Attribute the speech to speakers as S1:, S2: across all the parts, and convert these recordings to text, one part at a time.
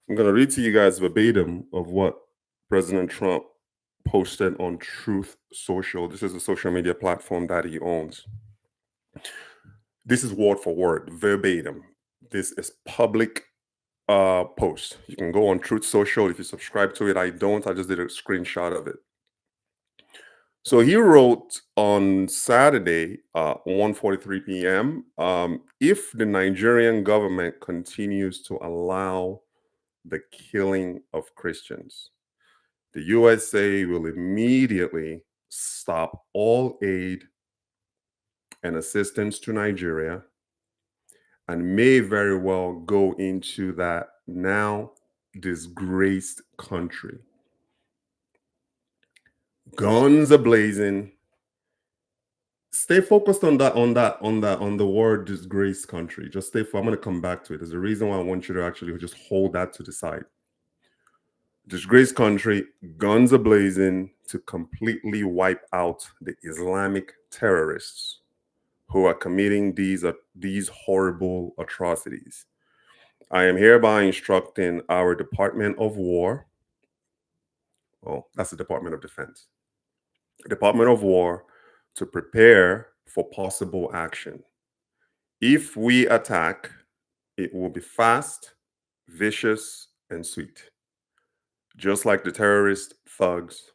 S1: I'm going to read to you guys verbatim of what President Trump posted on Truth Social. This is a social media platform that he owns. This is word for word, verbatim. This is public post. You can go on Truth Social if you subscribe to it. I don't. I just did a screenshot of it. So he wrote on Saturday, 1:43 p.m. If the Nigerian government continues to allow the killing of Christians, the USA will immediately stop all aid and assistance to Nigeria and may very well go into that now disgraced country. Guns a blazing. Stay focused on the word disgraced country. Just I'm going to come back to it. There's a reason why I want you to actually just hold that to the side. Disgraced country, guns a blazing to completely wipe out the Islamic terrorists who are committing these horrible atrocities. I am hereby instructing our Department of War. Oh, that's the Department of Defense. Department of War to prepare for possible action. If we attack, it will be fast, vicious, and sweet. Just like the terrorist thugs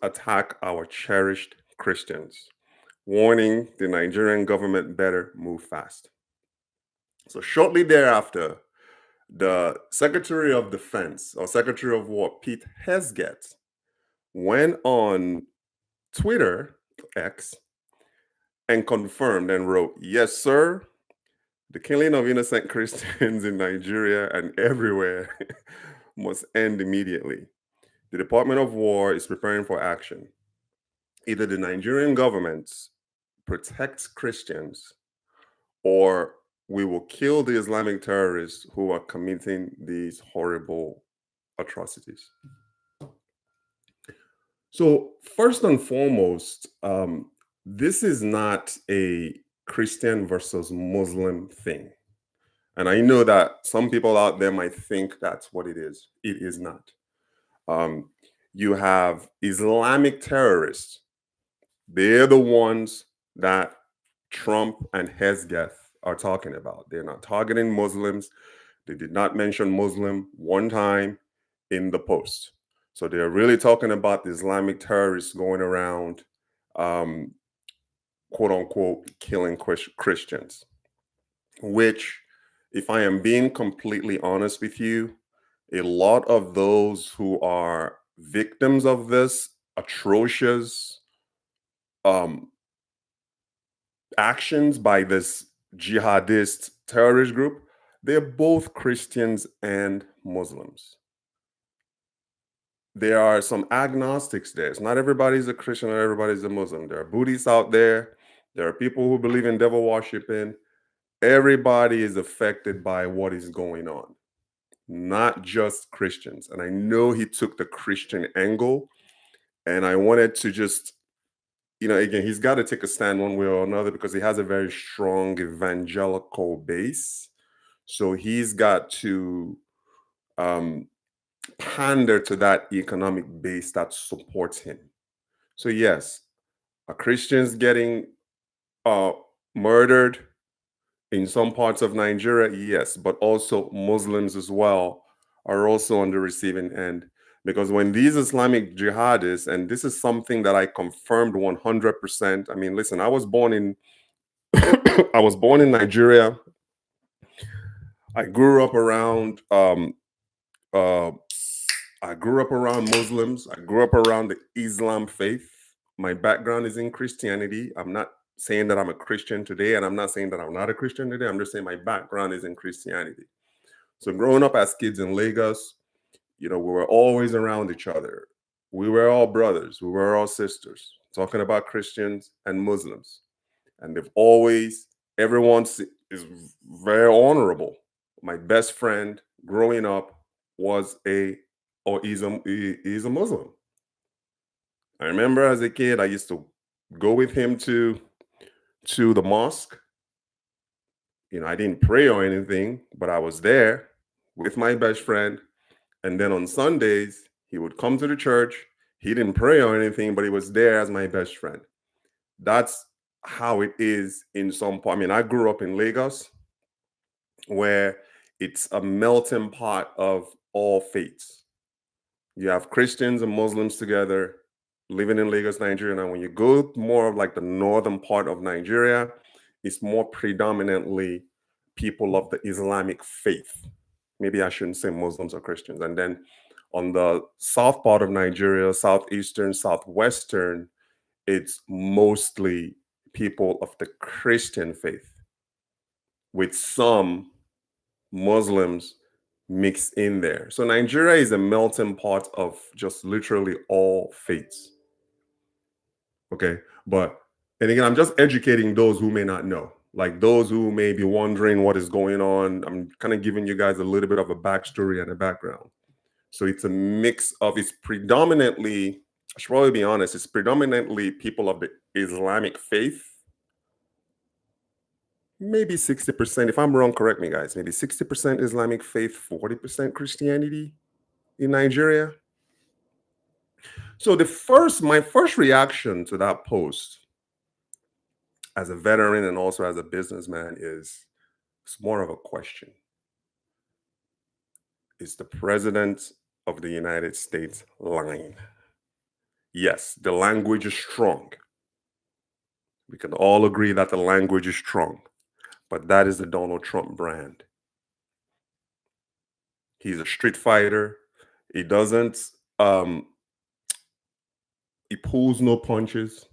S1: attack our cherished Christians. Warning, the Nigerian government better move fast. So shortly thereafter, the Secretary of Defense or Secretary of War, Pete Hesget, went on Twitter, X, and confirmed and wrote, "Yes, sir, the killing of innocent Christians in Nigeria and everywhere must end immediately. The Department of War is preparing for action. Either the Nigerian government protects Christians or we will kill the Islamic terrorists who are committing these horrible atrocities." So, first and foremost, this is not a Christian versus Muslim thing. And I know that some people out there might think that's what it is. It is not. Um, you have Islamic terrorists. They're the ones that Trump and Hezgeth are talking about. They're not targeting Muslims. They did not mention Muslim one time in the post. So they're really talking about the Islamic terrorists going around, um, quote unquote, killing Christians, which, if I am being completely honest with you, a lot of those who are victims of this atrocious um, actions by this jihadist terrorist group, they're both Christians and Muslims. There are some agnostics there. It's not everybody's a Christian or everybody's a Muslim. There are Buddhists out there. There are people who believe in devil worshiping. Everybody is affected by what is going on, not just Christians. And I know he took the Christian angle, and I wanted to just, again, he's got to take a stand one way or another because he has a very strong evangelical base. So he's got to um, pander to that economic base that supports him. So, yes, are Christians getting uh, murdered in some parts of Nigeria? Yes, but also Muslims as well are also on the receiving end. Because when these Islamic jihadists, and this is something that I confirmed 100%. I mean, listen, I was born in I was born in Nigeria. I grew up around uh, I grew up around Muslims. I grew up around the Islam faith. My background is in Christianity. I'm not saying that I'm a Christian today, and I'm not saying that I'm not a Christian today. I'm just saying my background is in Christianity. So growing up as kids in Lagos, we were always around each other. We were all brothers. We were all sisters. Talking about Christians and Muslims, and everyone is very honorable. My best friend growing up was a or is a Muslim. I remember as a kid, I used to go with him to the mosque. I didn't pray or anything, but I was there with my best friend. And then on Sundays, he would come to the church. He didn't pray or anything, but he was there as my best friend. That's how it is in some part. I mean, I grew up in Lagos, where it's a melting pot of all faiths. You have Christians and Muslims together living in Lagos, Nigeria. And when you go more of like the northern part of Nigeria, it's more predominantly people of the Islamic faith. Maybe I shouldn't say Muslims or Christians. And then on the south part of Nigeria, southeastern, southwestern, it's mostly people of the Christian faith with some Muslims mixed in there. So Nigeria is a melting pot of just literally all faiths. Okay. And again, I'm just educating those who may not know, like those who may be wondering what is going on. I'm kind of giving you guys a little bit of a backstory and a background. So it's a mix of, it's predominantly, I should probably be honest, it's predominantly people of the Islamic faith. Maybe 60%. If I'm wrong, correct me, guys. Maybe 60% Islamic faith, 40% Christianity in Nigeria. So my first reaction to that post as a veteran and also as a businessman is, it's more of a question. Is the president of the United States lying? Yes, the language is strong. We can all agree that the language is strong, but that is the Donald Trump brand. He's a street fighter. He doesn't, he pulls no punches.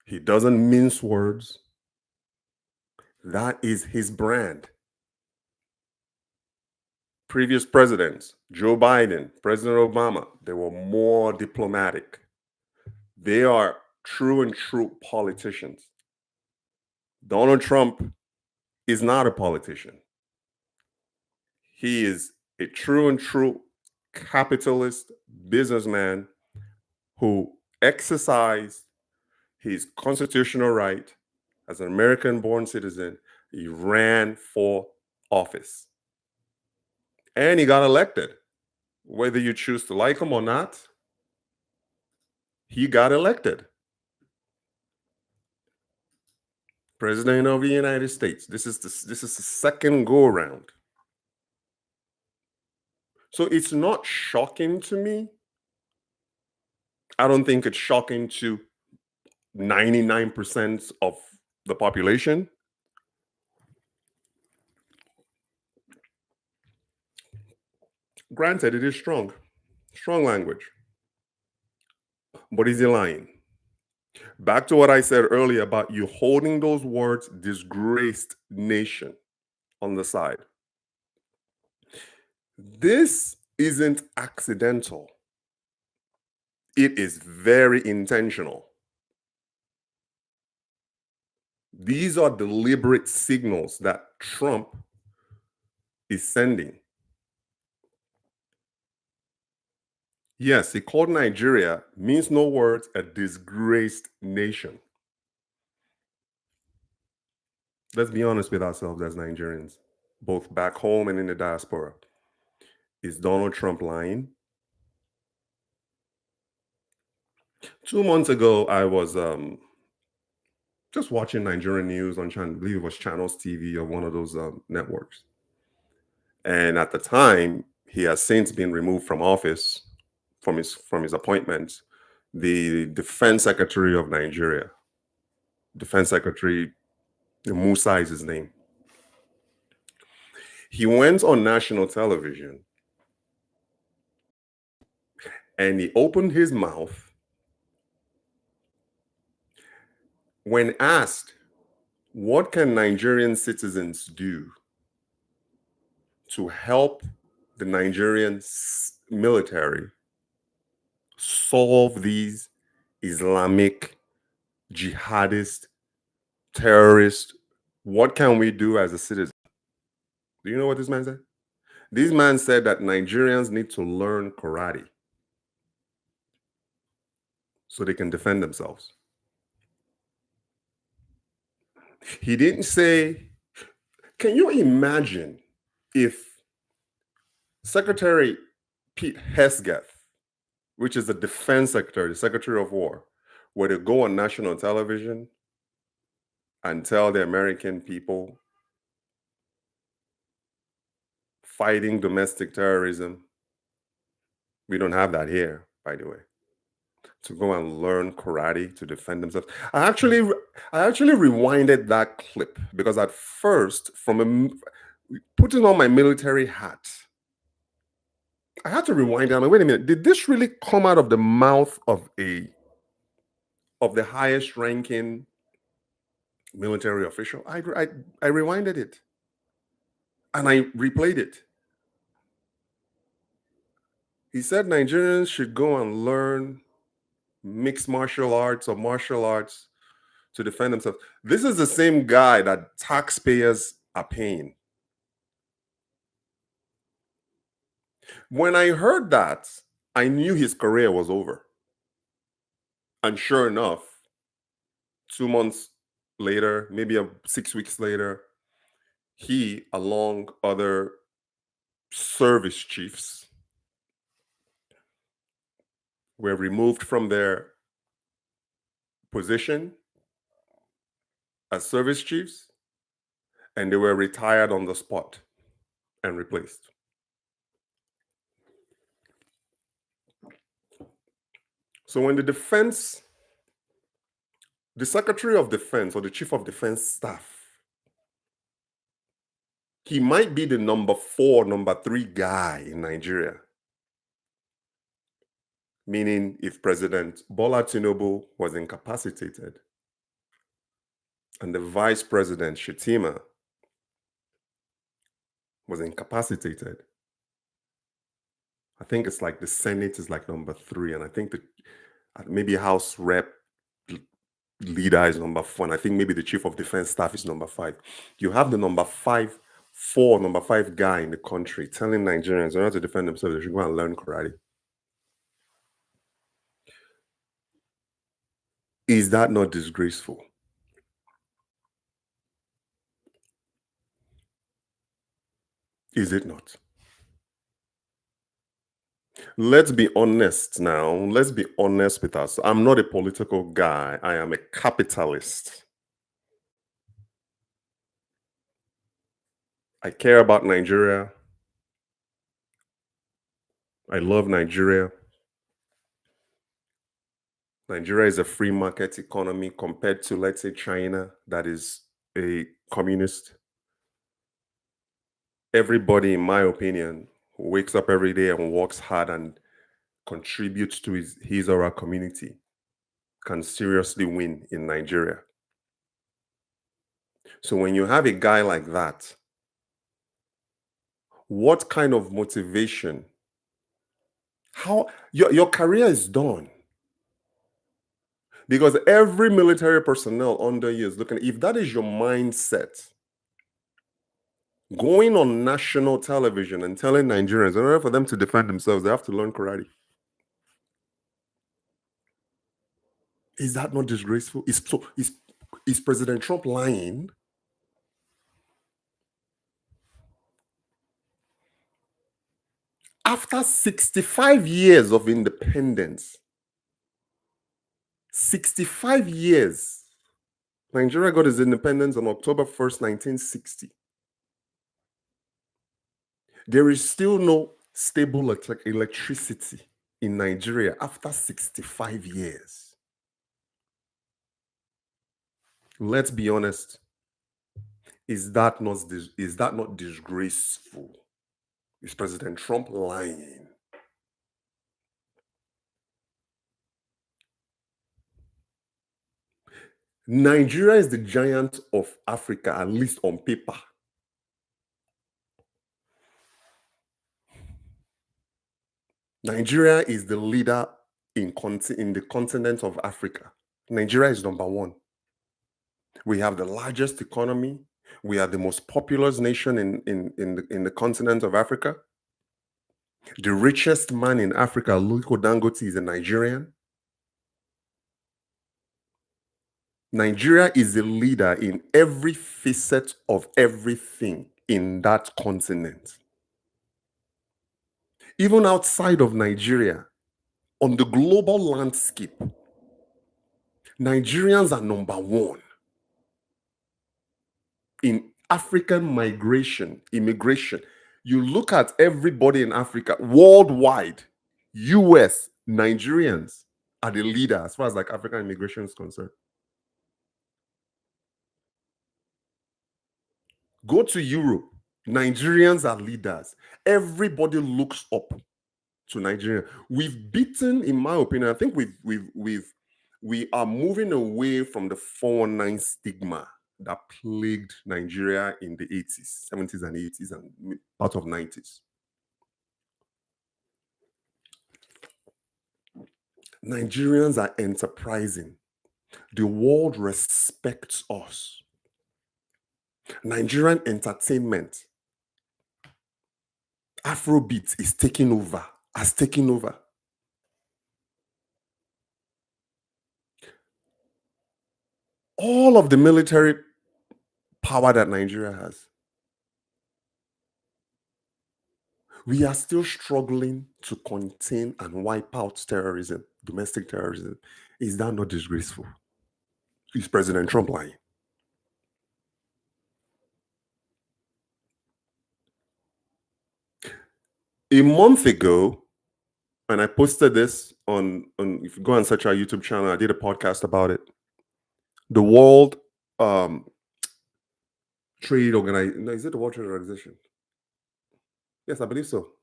S1: He doesn't mince words. That is his brand. Previous presidents, Joe Biden, President Obama, they were more diplomatic. They are true politicians. Donald Trump is not a politician. He is a true capitalist businessman who exercised his constitutional right as an American-born citizen. He ran for office. And he got elected. Whether you choose to like him or not, he got elected. President of the United States. This is the second go around. So it's not shocking to me. I don't think it's shocking to 99% of the population. Granted, it is strong language. But is he lying? Back to what I said earlier about you holding those words, disgraced nation, on the side. This isn't accidental. It is very intentional. These are deliberate signals that Trump is sending. Yes, he called Nigeria, means no words, a disgraced nation. Let's be honest with ourselves as Nigerians, both back home and in the diaspora. Is Donald Trump lying? 2 months ago, I was just watching Nigerian news on I believe it was Channels TV or one of those networks. And at the time, he has since been removed from office, from his appointment. The Defense Secretary of Nigeria, Defense Secretary Musa is his name. He went on national television and he opened his mouth when asked, what can Nigerian citizens do to help the Nigerian military solve these Islamic, jihadist, terrorist? What can we do as a citizen? Do you know what this man said? This man said that Nigerians need to learn karate so they can defend themselves. He didn't say Can you imagine if Secretary Pete Hesgath, which is the defense secretary, the secretary of war, were to go on national television and tell the American people fighting domestic terrorism? We don't have that here, by the way. To go and learn karate to defend themselves. I actually rewinded that clip because at first, putting on my military hat, I had to rewind it. I'm like, wait a minute, did this really come out of the mouth of the highest ranking military official? I rewinded it and I replayed it. He said Nigerians should go and learn mixed martial arts or martial arts to defend themselves. This is the same guy that taxpayers are paying. When I heard that, I knew his career was over. And sure enough, 2 months later, maybe 6 weeks later, he, along other service chiefs, were removed from their position as service chiefs, and they were retired on the spot and replaced. So when the Secretary of Defense or the Chief of Defense Staff, he might be the number 4, number 3 guy in Nigeria. Meaning, if President Bola Tinubu was incapacitated and the Vice President Shetima was incapacitated, I think it's like the Senate is like number 3, and I think maybe House Rep leader is number 4, and I think maybe the Chief of Defense Staff is number 5. You have the number 5 guy in the country telling Nigerians in order to defend themselves, they should go and learn karate. Is that not disgraceful? Is it not? Let's be honest now. Let's be honest with us. I'm not a political guy. I am a capitalist. I care about Nigeria. I love Nigeria. Nigeria is a free market economy compared to, let's say, China, that is a communist. Everybody, in my opinion, who wakes up every day and works hard and contributes to his or her community can seriously win in Nigeria. So when you have a guy like that, what kind of motivation? How your career is done. Because every military personnel under you is looking, if that is your mindset, going on national television and telling Nigerians, in order for them to defend themselves, they have to learn karate. Is that not disgraceful? Is President Trump lying? After 65 years of independence, 65 years, Nigeria got its independence on October 1st, 1960. There is still no stable electricity in Nigeria after 65 years. Let's be honest. Is that not disgraceful? Is President Trump lying? Nigeria is the giant of Africa, at least on paper. Nigeria is the leader in the continent of Africa. Nigeria is number 1. We have the largest economy. We are the most populous nation in the continent of Africa. The richest man in Africa, Aliko Dangote, is a Nigerian. Nigeria is a leader in every facet of everything in that continent. Even outside of Nigeria, on the global landscape, Nigerians are number one in African immigration. You look at everybody in Africa, worldwide, US, Nigerians are the leader as far as like African immigration is concerned. Go to Europe, Nigerians are leaders. Everybody looks up to Nigeria. We've beaten, in my opinion, I think we are moving away from the 419 stigma that plagued Nigeria in the 80s, 70s and 80s and part of 90s. Nigerians are enterprising. The world respects us. Nigerian entertainment, Afrobeat is taking over, has taken over. All of the military power that Nigeria has, we are still struggling to contain and wipe out terrorism, domestic terrorism. Is that not disgraceful? Is President Trump lying? A month ago, and I posted this on if you go and search our YouTube channel, I did a podcast about it. The World Trade Organization, is it the World Trade Organization? Yes, I believe so.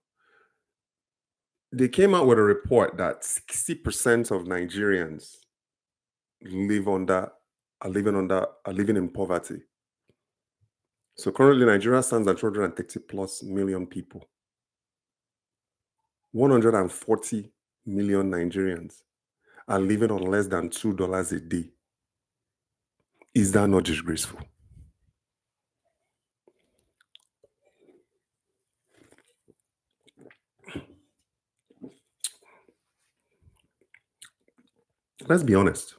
S1: They came out with a report that 60% of Nigerians are living in poverty. So currently Nigeria stands at 230 plus million people. 140 million Nigerians are living on less than $2 a day. Is that not disgraceful? Let's be honest.